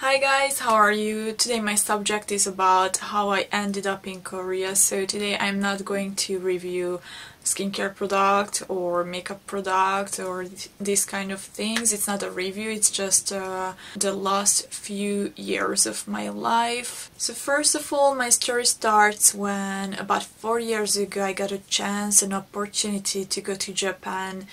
Hi guys, how are you? Today my subject is about how I ended up in Korea. So today I'm not going to review skincare product or makeup product or these kind of things. It's not a review, it's just the last few years of my life. So first of all, my story starts when about 4 years ago I got a chance, an opportunity to go to Japan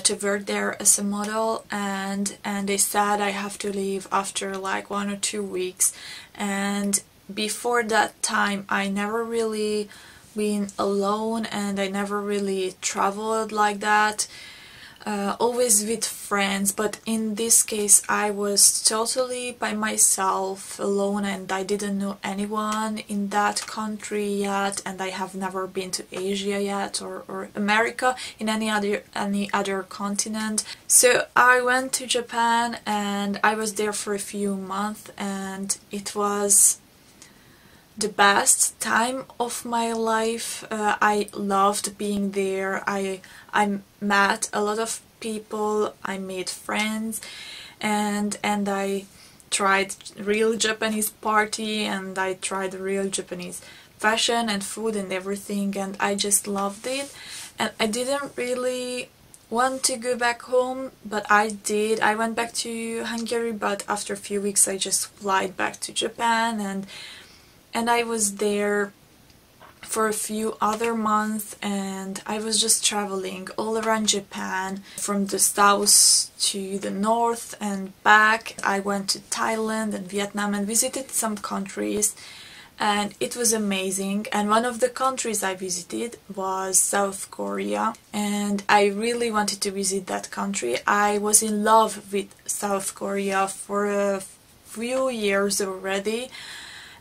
to work there as a model, and they said I have to leave after like 1 or 2 weeks. And before that time I never really been alone and I never really traveled like that, always with friends, but in this case I was totally by myself, alone, and I didn't know anyone in that country yet, and I have never been to Asia yet or America, in any other continent. So I went to Japan and I was there for a few months, and it was the best time of my life. I loved being there. I met a lot of people, I made friends, and I tried real Japanese party, and I tried real Japanese fashion and food and everything, and I just loved it. And I didn't really want to go back home, but I did. I went back to Hungary, but after a few weeks I just flied back to Japan, and I was there for a few other months, and I was just traveling all around Japan, from the south to the north and back. I went to Thailand and Vietnam and visited some countries, and it was amazing. And one of the countries I visited was South Korea, and I really wanted to visit that country. I was in love with South Korea for a few years already.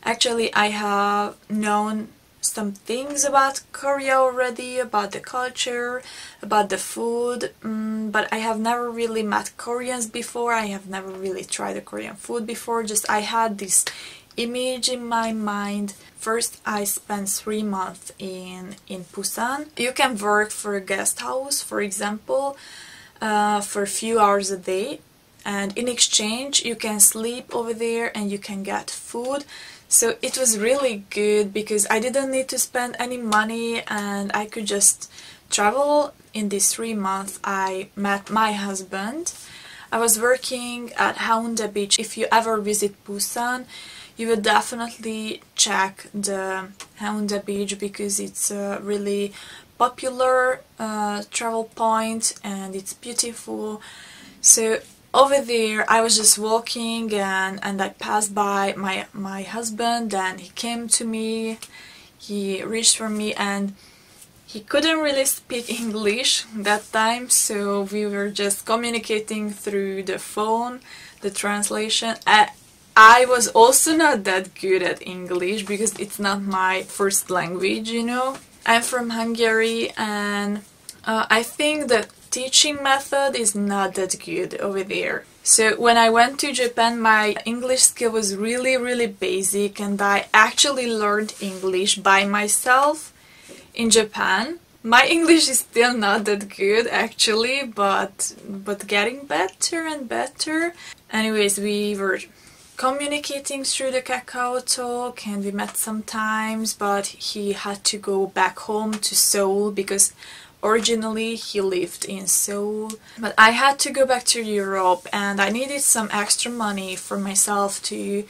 Actually, I have known some things about Korea already, about the culture, about the food, but I have never really met Koreans before. I have never really tried the Korean food before. Just I had this image in my mind. First, I spent 3 months in Busan. You can work for a guest house, for example, for a few hours a day, and in exchange you can sleep over there and you can get food. So it was really good because I didn't need to spend any money and I could just travel. In these 3 months I met my husband. I was working at Haeundae Beach. If you ever visit Busan, you will definitely check the Haeundae Beach because it's a really popular travel point and it's beautiful. So over there I was just walking and I passed by my husband, and he came to me, he reached for me, and he couldn't really speak English that time, so we were just communicating through the phone, the translation. I was also not that good at English because it's not my first language, you know. I'm from Hungary, and I think that teaching method is not that good over there. So when I went to Japan, my English skill was really basic, and I actually learned English by myself in Japan. My English is still not that good actually, but getting better and better. Anyways, we were communicating through the Kakao Talk and we met sometimes, but he had to go back home to Seoul because originally he lived in Seoul. But I had to go back to Europe, and I needed some extra money for myself to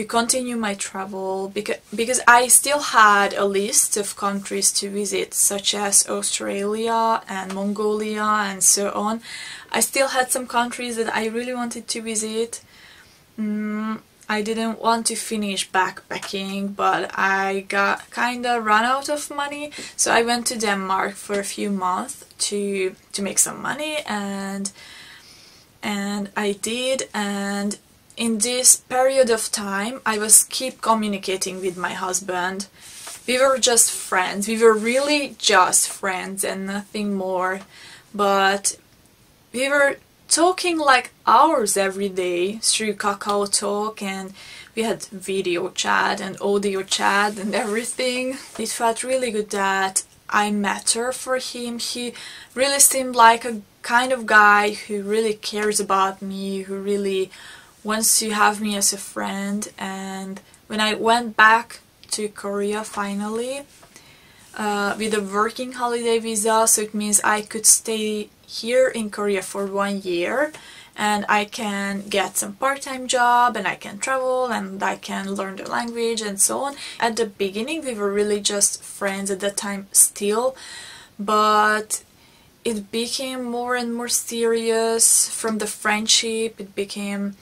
continue my travel because I still had a list of countries to visit, such as Australia and Mongolia and so on. I still had some countries that I really wanted to visit. I didn't want to finish backpacking, but I got kinda run out of money, so I went to Denmark for a few months to make some money, and I did. And in this period of time I was keep communicating with my husband. We were just friends, we were really just friends and nothing more, but we were talking like hours every day through Kakao Talk, and we had video chat and audio chat and everything. It felt really good that I matter for him. He really seemed like a kind of guy who really cares about me, who really wants to have me as a friend. And when I went back to Korea finally with a working holiday visa, so it means I could stay here in Korea for 1 year, and I can get some part-time job, and I can travel, and I can learn the language and so on. At the beginning we were really just friends at that time still, but it became more and more serious. From the friendship it became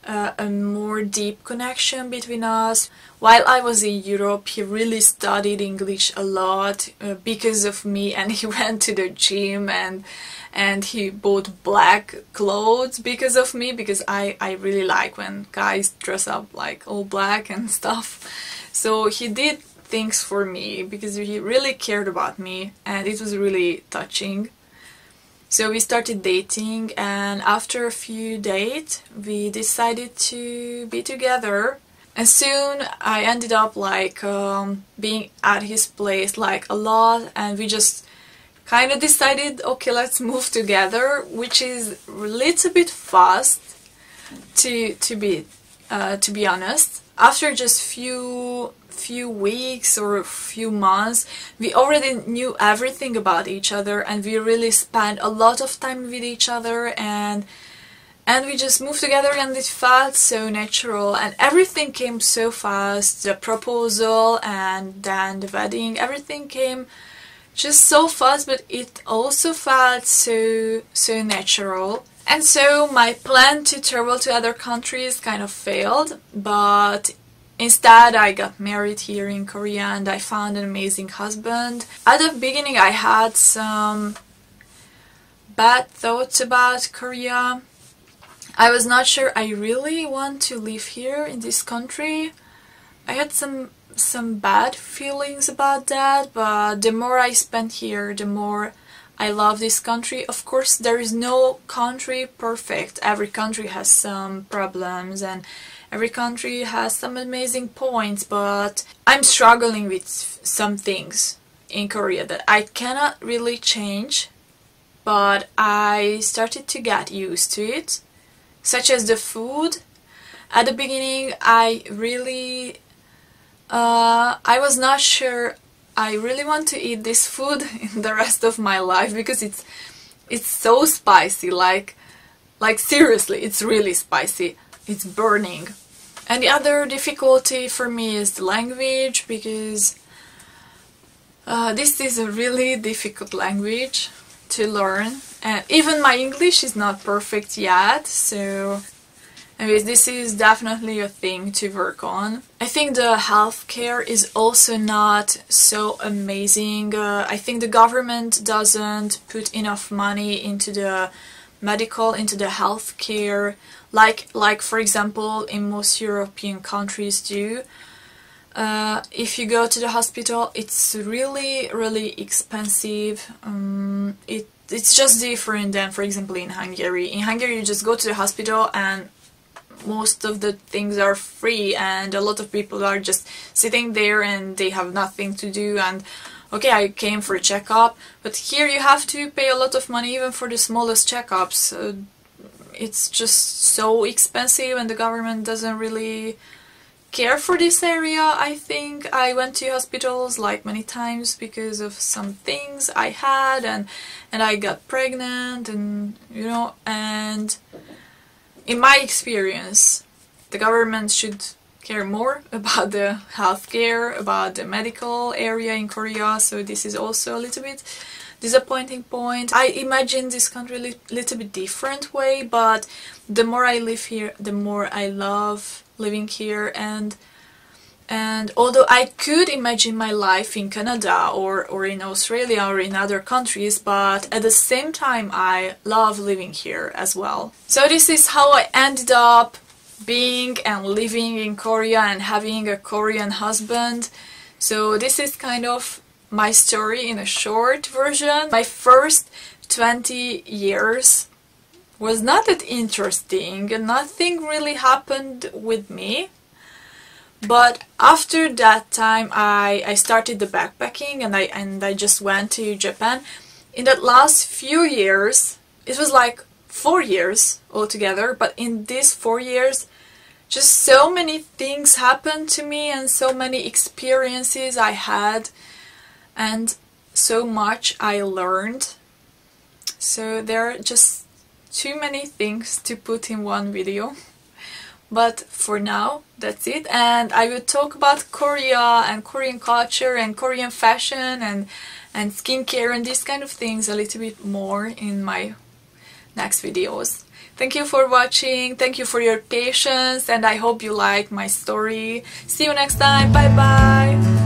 a more deep connection between us. While I was in Europe, he really studied English a lot because of me, and he went to the gym and he bought black clothes because of me, because I really like when guys dress up like all black and stuff. So he did things for me because he really cared about me, and it was really touching. So we started dating, and after a few dates we decided to be together. And soon I ended up like being at his place like a lot, and we just kind of decided, okay, let's move together, which is a little bit fast to be honest. After just few weeks or a few months, we already knew everything about each other, and we really spent a lot of time with each other, and we just moved together, and it felt so natural, and everything came so fast. The proposal and then the wedding, everything came just so fast, but it also felt so natural. And so my plan to travel to other countries kind of failed, but instead I got married here in Korea, and I found an amazing husband. At the beginning I had some bad thoughts about Korea. I was not sure I really want to live here in this country. I had some bad feelings about that, but the more I spent here, the more I love this country. Of course, there is no country perfect. Every country has some problems, and every country has some amazing points, but I'm struggling with some things in Korea that I cannot really change, but I started to get used to it, such as the food. At the beginning I was not sure I really want to eat this food in the rest of my life, because it's so spicy, like seriously, it's really spicy, it's burning. And the other difficulty for me is the language, because this is a really difficult language to learn, and even my English is not perfect yet, so anyways, this is definitely a thing to work on. I think the healthcare is also not so amazing. I think the government doesn't put enough money into the into the healthcare, like for example in most European countries do. If you go to the hospital, it's really expensive. It's just different than, for example, in Hungary. In Hungary you just go to the hospital and most of the things are free, and a lot of people are just sitting there and they have nothing to do, and okay, I came for a checkup. But here you have to pay a lot of money even for the smallest checkups. It's just so expensive, and the government doesn't really care for this area. I think I went to hospitals like many times because of some things I had, and I got pregnant, and you know, and in my experience the government should care more about the healthcare, about the medical area in Korea, so this is also a little bit disappointing point. I imagine this country a little bit different way, but the more I live here, the more I love living here, and although I could imagine my life in Canada or in Australia or in other countries, but at the same time I love living here as well. So this is how I ended up being and living in Korea and having a Korean husband. So this is kind of my story in a short version. My first 20 years was not that interesting, and nothing really happened with me. But after that time I started the backpacking, and I just went to Japan. In that last few years, it was like 4 years altogether, but in these 4 years just so many things happened to me and so many experiences I had and so much I learned. So there are just too many things to put in one video. But for now, that's it. And I will talk about Korea and Korean culture and Korean fashion and skincare and these kind of things a little bit more in my next videos. Thank you for watching, thank you for your patience, and I hope you like my story. See you next time, bye bye!